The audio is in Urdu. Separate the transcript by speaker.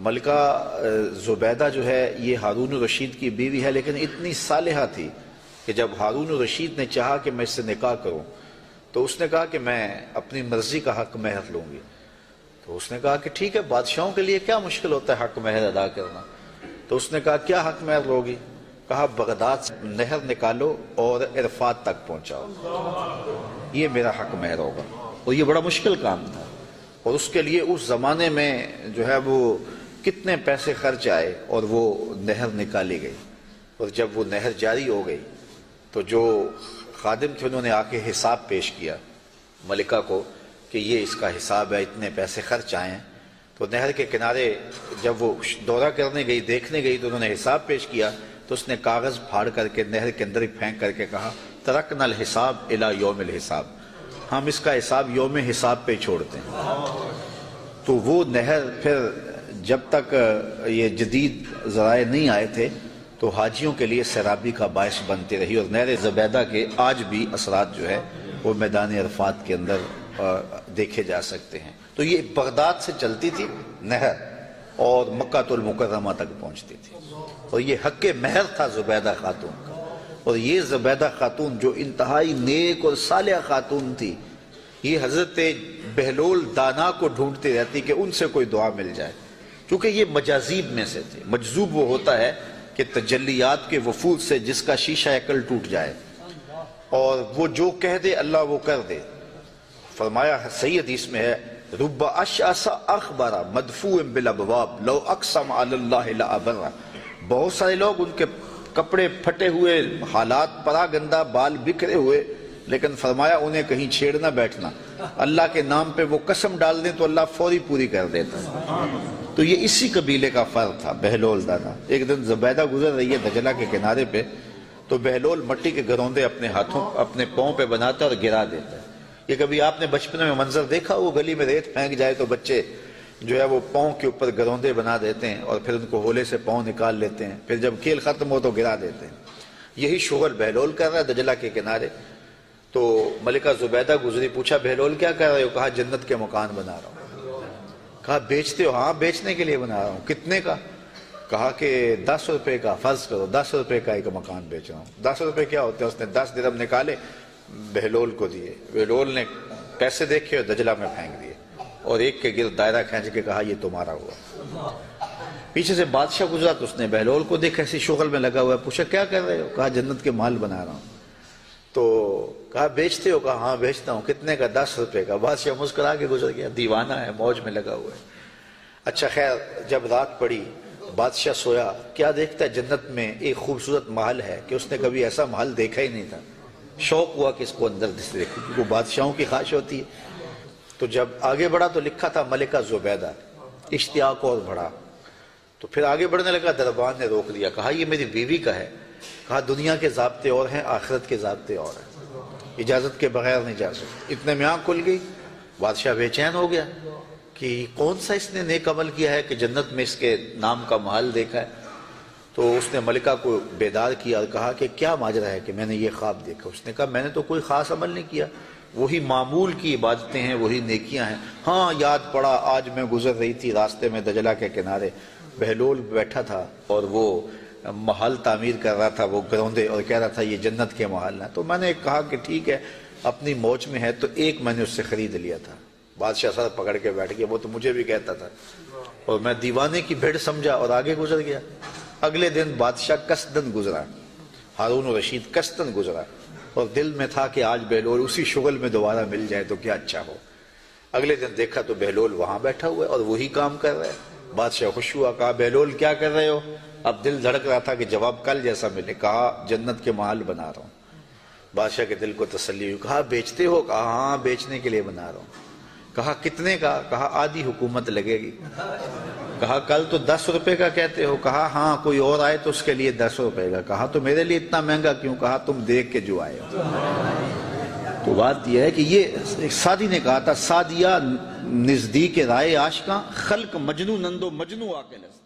Speaker 1: ملکہ زبیدہ جو ہے یہ ہارون الرشید کی بیوی ہے، لیکن اتنی صالحہ تھی کہ جب ہارون الرشید نے چاہا کہ میں اس سے نکاح کروں تو اس نے کہا کہ میں اپنی مرضی کا حق مہر لوں گی۔ تو اس نے کہا کہ ٹھیک ہے، بادشاہوں کے لیے کیا مشکل ہوتا ہے حق مہر ادا کرنا۔ تو اس نے کہا کیا حق مہر لوگی؟ کہا بغداد سے نہر نکالو اور عرفات تک پہنچاؤ، یہ میرا حق مہر ہوگا۔ اور یہ بڑا مشکل کام تھا، اور اس کے لیے اس زمانے میں جو ہے وہ کتنے پیسے خرچ آئے، اور وہ نہر نکالی گئی۔ اور جب وہ نہر جاری ہو گئی تو جو خادم تھے انہوں نے آ کے حساب پیش کیا ملکہ کو کہ یہ اس کا حساب ہے، اتنے پیسے خرچ آئے ہیں۔ تو نہر کے کنارے جب وہ دورہ کرنے گئی، دیکھنے گئی، تو انہوں نے حساب پیش کیا، تو اس نے کاغذ پھاڑ کر کے نہر کے اندر پھینک کر کے کہا ترکنا الحساب الی یوم الحساب، ہم اس کا حساب یوم حساب پہ چھوڑتے ہیں۔ تو وہ نہر پھر جب تک یہ جدید ذرائع نہیں آئے تھے تو حاجیوں کے لیے سیرابی کا باعث بنتی رہی، اور نہر زبیدہ کے آج بھی اثرات جو ہے وہ میدان عرفات کے اندر دیکھے جا سکتے ہیں۔ تو یہ بغداد سے چلتی تھی نہر اور مکہ المکرمہ تک پہنچتی تھی، اور یہ حق مہر تھا زبیدہ خاتون کا۔ اور یہ زبیدہ خاتون جو انتہائی نیک اور صالحہ خاتون تھی، یہ حضرت بہلول دانا کو ڈھونڈتی رہتی کہ ان سے کوئی دعا مل جائے، کیونکہ یہ مجاذیب میں سے تھے۔ مجذوب وہ ہوتا ہے کہ تجلیات کے وفود سے جس کا شیشہ عقل ٹوٹ جائے اور وہ جو کہہ دے اللہ وہ کر دے۔ فرمایا صحیح حدیث میں ہے رب اشعث اخبر مدفوع بالابواب لو اقسم علی اللہ لابر، بہت سارے لوگ ان کے کپڑے پھٹے ہوئے، حالات پرا گندہ، بال بکھرے ہوئے، لیکن فرمایا انہیں کہیں چھیڑنا بیٹھنا، اللہ کے نام پہ وہ قسم ڈال دیں تو اللہ فوری پوری کر دیتا ہے۔ تو یہ اسی قبیلے کا فرد تھا بہلول دانا۔ ایک دن زبیدہ گزر رہی ہے دجلہ کے کنارے پہ، تو بہلول مٹی کے گروندے اپنے ہاتھوں اپنے پاؤں پہ بناتا ہے اور گرا دیتا ہے۔ یہ کبھی آپ نے بچپن میں منظر دیکھا، وہ گلی میں ریت پھینک جائے تو بچے جو ہے وہ پاؤں کے اوپر گروندے بنا دیتے ہیں اور پھر ان کو ہولے سے پاؤں نکال لیتے ہیں، پھر جب کھیل ختم ہو تو گرا دیتے ہیں۔ یہی شغل بہلول کر رہا ہے دجلہ کے کنارے۔ تو ملکہ زبیدہ گزری، پوچھا بہلول کیا کر رہے ہو؟ کہا جنت کے مکان بنا رہا ہوں۔ کہا بیچتے ہو؟ ہاں بیچنے کے لیے بنا رہا ہوں۔ کتنے کا؟ کہا کہ 10 روپے کا، فرض کرو 10 روپے کا ایک مکان بیچ رہا ہوں۔ 10 روپے کیا ہوتے ہیں؟ اس نے 10 درہم نکالے، بہلول کو دیے۔ بہلول نے پیسے دیکھے اور دجلہ میں پھینک دیے، اور ایک کے گرد دائرہ کھینچ کے کہا یہ تمہارا ہوا۔ پیچھے سے بادشاہ گزرا تو اس نے بہلول کو دیکھا ایسی شغل میں لگا ہوا ہے، پوچھا کیا کر رہے ہو؟ کہا جنت کے محل بنا رہا ہوں۔ تو کہا بیچتے ہو؟ کہا ہاں بیچتا ہوں۔ کتنے کا؟ 10 روپے کا۔ بادشاہ مسکرا کے گزر گیا، دیوانہ ہے، موج میں لگا ہوا ہے۔ اچھا خیر، جب رات پڑی بادشاہ سویا، کیا دیکھتا ہے جنت میں ایک خوبصورت محل ہے کہ اس نے کبھی ایسا محل دیکھا ہی نہیں تھا۔ شوق ہوا کہ اس کو اندر دیکھو، کیونکہ وہ بادشاہوں کی خواہش ہوتی ہے۔ تو جب آگے بڑھا تو لکھا تھا ملکہ زبیدہ، اشتیاق اور بڑھا۔ تو پھر آگے بڑھنے لگا، دربان نے روک دیا، کہا یہ میری بیوی کا ہے۔ کہا دنیا کے ضابطے اور ہیں، آخرت کے ضابطے اور ہیں، اجازت کے بغیر نہیں جا سکتے۔ اتنے میں آنکھ کھل گئی، بادشاہ بے چین ہو گیا کہ کون سا اس نے نیک عمل کیا ہے کہ جنت میں اس کے نام کا محل دیکھا ہے۔ تو اس نے ملکہ کو بیدار کیا اور کہا کہ کیا ماجرا ہے کہ میں نے یہ خواب دیکھا؟ اس نے کہا میں نے تو کوئی خاص عمل نہیں کیا، وہی معمول کی عبادتیں ہیں، وہی نیکیاں ہیں۔ ہاں یاد پڑا، آج میں گزر رہی تھی راستے میں دجلہ کے کنارے، بہلول بیٹھا تھا اور وہ محل تعمیر کر رہا تھا، وہ گروندے، اور کہہ رہا تھا یہ جنت کے محل ہیں۔ تو میں نے کہا کہ ٹھیک ہے، اپنی موج میں ہے، تو ایک میں نے اس سے خرید لیا تھا۔ بادشاہ سر پکڑ کے بیٹھ گیا، وہ تو مجھے بھی کہتا تھا، اور میں دیوانے کی بھیڑ سمجھا اور آگے گزر گیا۔ اگلے دن بادشاہ قصدن گزرا، ہارون الرشید قصدن گزرا، اور دل میں تھا کہ آج بہلول اسی شغل میں دوبارہ مل جائے تو کیا اچھا ہو۔ اگلے دن دیکھا تو بہلول وہاں بیٹھا ہوا ہے اور وہی کام کر رہا ہے۔ بادشاہ خوش ہوا، کہا بہلول کیا کر رہے ہو؟ اب دل دھڑک رہا تھا کہ جواب کل جیسا ملے۔ کہا جنت کے محل بنا رہا ہوں۔ بادشاہ کے دل کو تسلی ہوئی، کہا بیچتے ہو؟ کہا ہاں بیچنے کے لیے بنا رہا ہوں۔ کہا کتنے کا؟ کہا آدھی حکومت لگے گی۔ کہا کل تو 10 روپے کا کہتے ہو۔ کہا ہاں کوئی اور آئے تو اس کے لیے 10 روپے کا۔ کہا تو میرے لیے اتنا مہنگا کیوں؟ کہا تم دیکھ کے جو آئے ہو۔ تو بات یہ ہے کہ یہ ایک سعدی نے کہا تھا، سعدیہ نزدیک رائے عاشقاں، خلق مجنو نندو مجنو آ کے لس